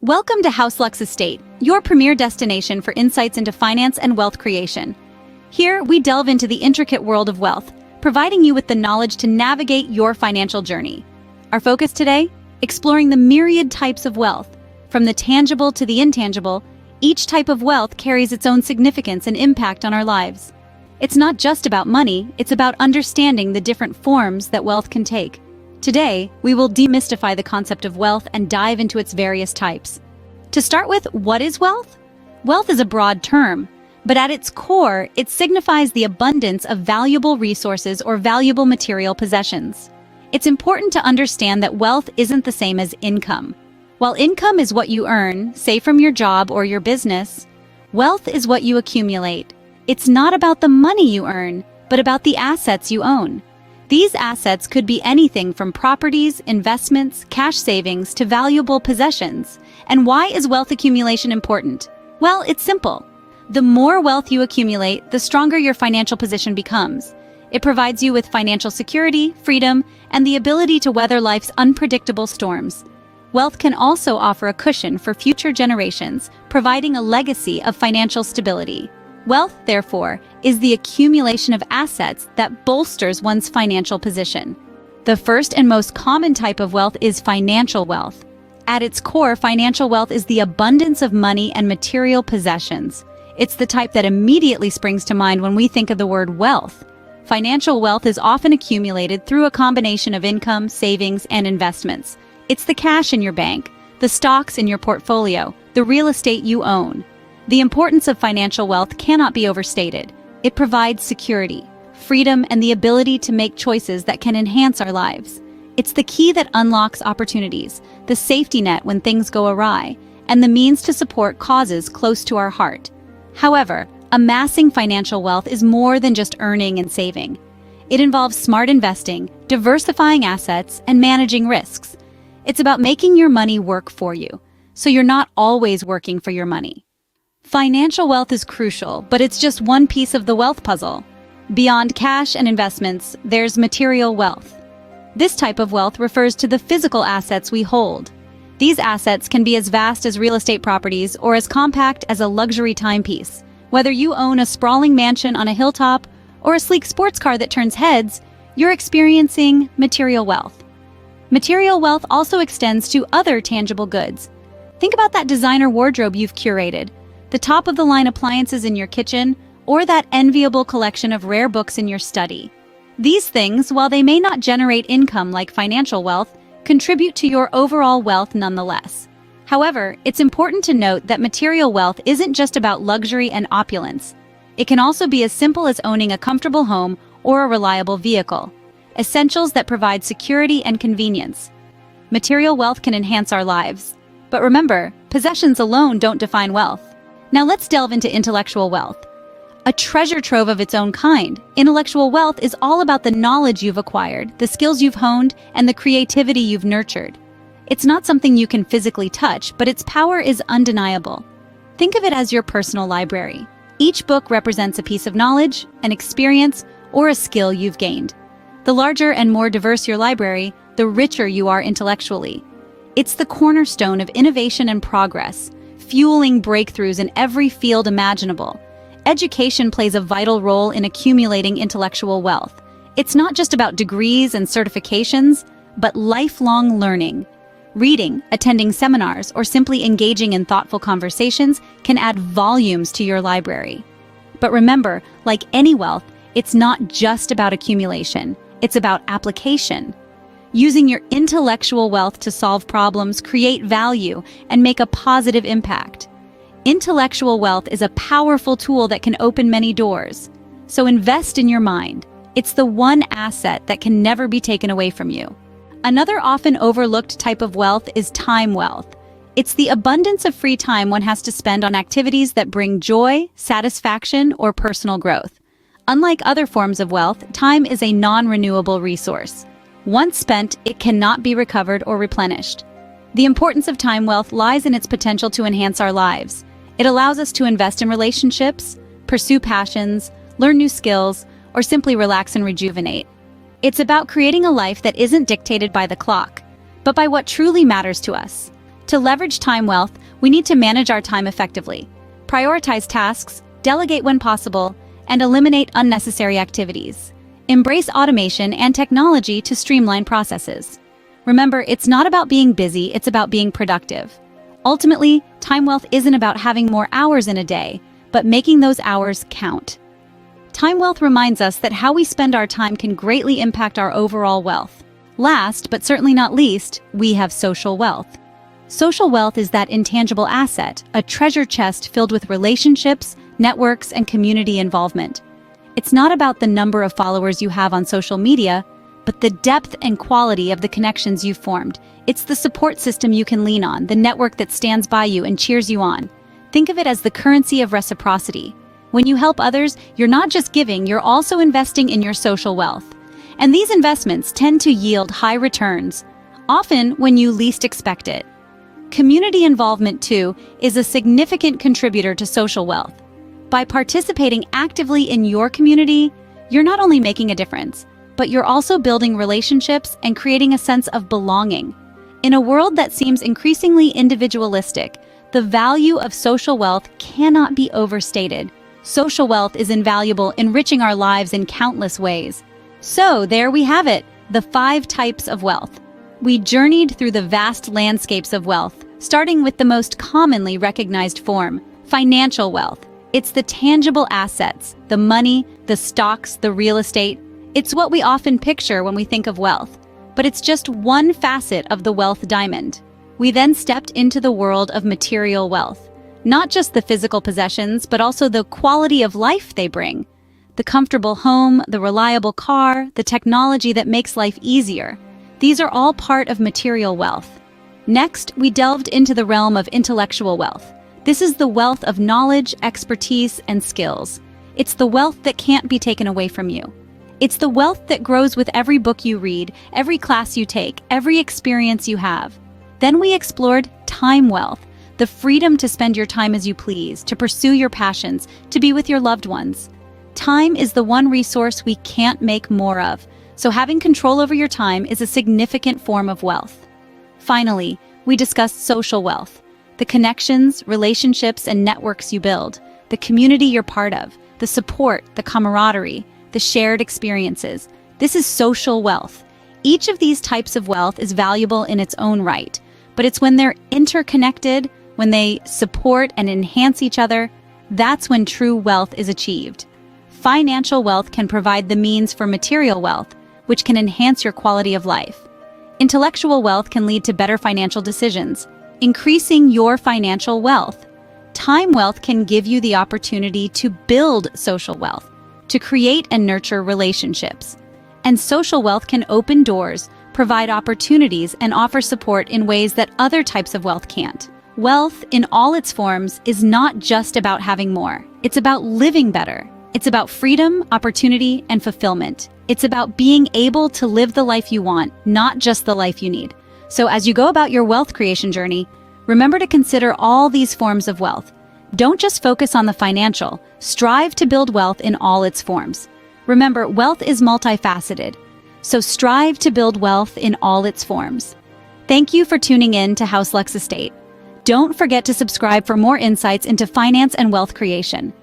Welcome to House Lux Estate, your premier destination for insights into finance and wealth creation. Here, we delve into the intricate world of wealth, providing you with the knowledge to navigate your financial journey. Our focus today? Exploring the myriad types of wealth. From the tangible to the intangible, each type of wealth carries its own significance and impact on our lives. It's not just about money, it's about understanding the different forms that wealth can take. Today, we will demystify the concept of wealth and dive into its various types. To start with, what is wealth? Wealth is a broad term, but at its core, it signifies the abundance of valuable resources or valuable material possessions. It's important to understand that wealth isn't the same as income. While income is what you earn, say from your job or your business, wealth is what you accumulate. It's not about the money you earn, but about the assets you own. These assets could be anything from properties, investments, cash savings, to valuable possessions. And why is wealth accumulation important? Well, it's simple. The more wealth you accumulate, the stronger your financial position becomes. It provides you with financial security, freedom, and the ability to weather life's unpredictable storms. Wealth can also offer a cushion for future generations, providing a legacy of financial stability. Wealth, therefore, is the accumulation of assets that bolsters one's financial position. The first and most common type of wealth is financial wealth. At its core, financial wealth is the abundance of money and material possessions. It's the type that immediately springs to mind when we think of the word wealth. Financial wealth is often accumulated through a combination of income, savings, and investments. It's the cash in your bank, the stocks in your portfolio, the real estate you own. The importance of financial wealth cannot be overstated. It provides security, freedom, and the ability to make choices that can enhance our lives. It's the key that unlocks opportunities, the safety net when things go awry, and the means to support causes close to our heart. However, amassing financial wealth is more than just earning and saving. It involves smart investing, diversifying assets, and managing risks. It's about making your money work for you, so you're not always working for your money. Financial wealth is crucial, but it's just one piece of the wealth puzzle. Beyond cash and investments, there's material wealth. This type of wealth refers to the physical assets we hold. These assets can be as vast as real estate properties or as compact as a luxury timepiece. Whether you own a sprawling mansion on a hilltop or a sleek sports car that turns heads, you're experiencing material wealth. Material wealth also extends to other tangible goods. Think about that designer wardrobe you've curated, the top-of-the-line appliances in your kitchen, or that enviable collection of rare books in your study. These things, while they may not generate income like financial wealth, contribute to your overall wealth nonetheless. However, it's important to note that material wealth isn't just about luxury and opulence. It can also be as simple as owning a comfortable home or a reliable vehicle, essentials that provide security and convenience. Material wealth can enhance our lives. But remember, possessions alone don't define wealth. Now let's delve into intellectual wealth. A treasure trove of its own kind, intellectual wealth is all about the knowledge you've acquired, the skills you've honed, and the creativity you've nurtured. It's not something you can physically touch, but its power is undeniable. Think of it as your personal library. Each book represents a piece of knowledge, an experience, or a skill you've gained. The larger and more diverse your library, the richer you are intellectually. It's the cornerstone of innovation and progress, fueling breakthroughs in every field imaginable. Education plays a vital role in accumulating intellectual wealth. It's not just about degrees and certifications, but lifelong learning. Reading, attending seminars, or simply engaging in thoughtful conversations can add volumes to your library. But remember, like any wealth, it's not just about accumulation. It's about application. Using your intellectual wealth to solve problems, create value, and make a positive impact. Intellectual wealth is a powerful tool that can open many doors. So invest in your mind. It's the one asset that can never be taken away from you. Another often overlooked type of wealth is time wealth. It's the abundance of free time one has to spend on activities that bring joy, satisfaction, or personal growth. Unlike other forms of wealth, time is a non-renewable resource. Once spent, it cannot be recovered or replenished. The importance of time wealth lies in its potential to enhance our lives. It allows us to invest in relationships, pursue passions, learn new skills, or simply relax and rejuvenate. It's about creating a life that isn't dictated by the clock, but by what truly matters to us. To leverage time wealth, we need to manage our time effectively, prioritize tasks, delegate when possible, and eliminate unnecessary activities. Embrace automation and technology to streamline processes. Remember, it's not about being busy, it's about being productive. Ultimately, time wealth isn't about having more hours in a day, but making those hours count. Time wealth reminds us that how we spend our time can greatly impact our overall wealth. Last, but certainly not least, we have social wealth. Social wealth is that intangible asset, a treasure chest filled with relationships, networks, and community involvement. It's not about the number of followers you have on social media, but the depth and quality of the connections you've formed. It's the support system you can lean on, the network that stands by you and cheers you on. Think of it as the currency of reciprocity. When you help others, you're not just giving, you're also investing in your social wealth. And these investments tend to yield high returns, often when you least expect it. Community involvement, too, is a significant contributor to social wealth. By participating actively in your community, you're not only making a difference, but you're also building relationships and creating a sense of belonging. In a world that seems increasingly individualistic, the value of social wealth cannot be overstated. Social wealth is invaluable, enriching our lives in countless ways. So there we have it, the 5 types of wealth. We journeyed through the vast landscapes of wealth, starting with the most commonly recognized form, financial wealth. It's the tangible assets, the money, the stocks, the real estate. It's what we often picture when we think of wealth, but it's just one facet of the wealth diamond. We then stepped into the world of material wealth, not just the physical possessions, but also the quality of life they bring. The comfortable home, the reliable car, the technology that makes life easier. These are all part of material wealth. Next, we delved into the realm of intellectual wealth. This is the wealth of knowledge, expertise, and skills. It's the wealth that can't be taken away from you. It's the wealth that grows with every book you read, every class you take, every experience you have. Then we explored time wealth, the freedom to spend your time as you please, to pursue your passions, to be with your loved ones. Time is the one resource we can't make more of, so having control over your time is a significant form of wealth. Finally, we discussed social wealth, the connections, relationships, and networks you build, the community you're part of, the support, the camaraderie, the shared experiences. This is social wealth. Each of these types of wealth is valuable in its own right, but it's when they're interconnected, when they support and enhance each other, that's when true wealth is achieved. Financial wealth can provide the means for material wealth, which can enhance your quality of life. Intellectual wealth can lead to better financial decisions, increasing your financial wealth. Time wealth can give you the opportunity to build social wealth, to create and nurture relationships. And social wealth can open doors, provide opportunities, and offer support in ways that other types of wealth can't. Wealth, in all its forms, is not just about having more. It's about living better. It's about freedom, opportunity, and fulfillment. It's about being able to live the life you want, not just the life you need. So as you go about your wealth creation journey, remember to consider all these forms of wealth. Don't just focus on the financial. Strive to build wealth in all its forms. Remember, wealth is multifaceted, so strive to build wealth in all its forms. Thank you for tuning in to House Lux Estate. Don't forget to subscribe for more insights into finance and wealth creation.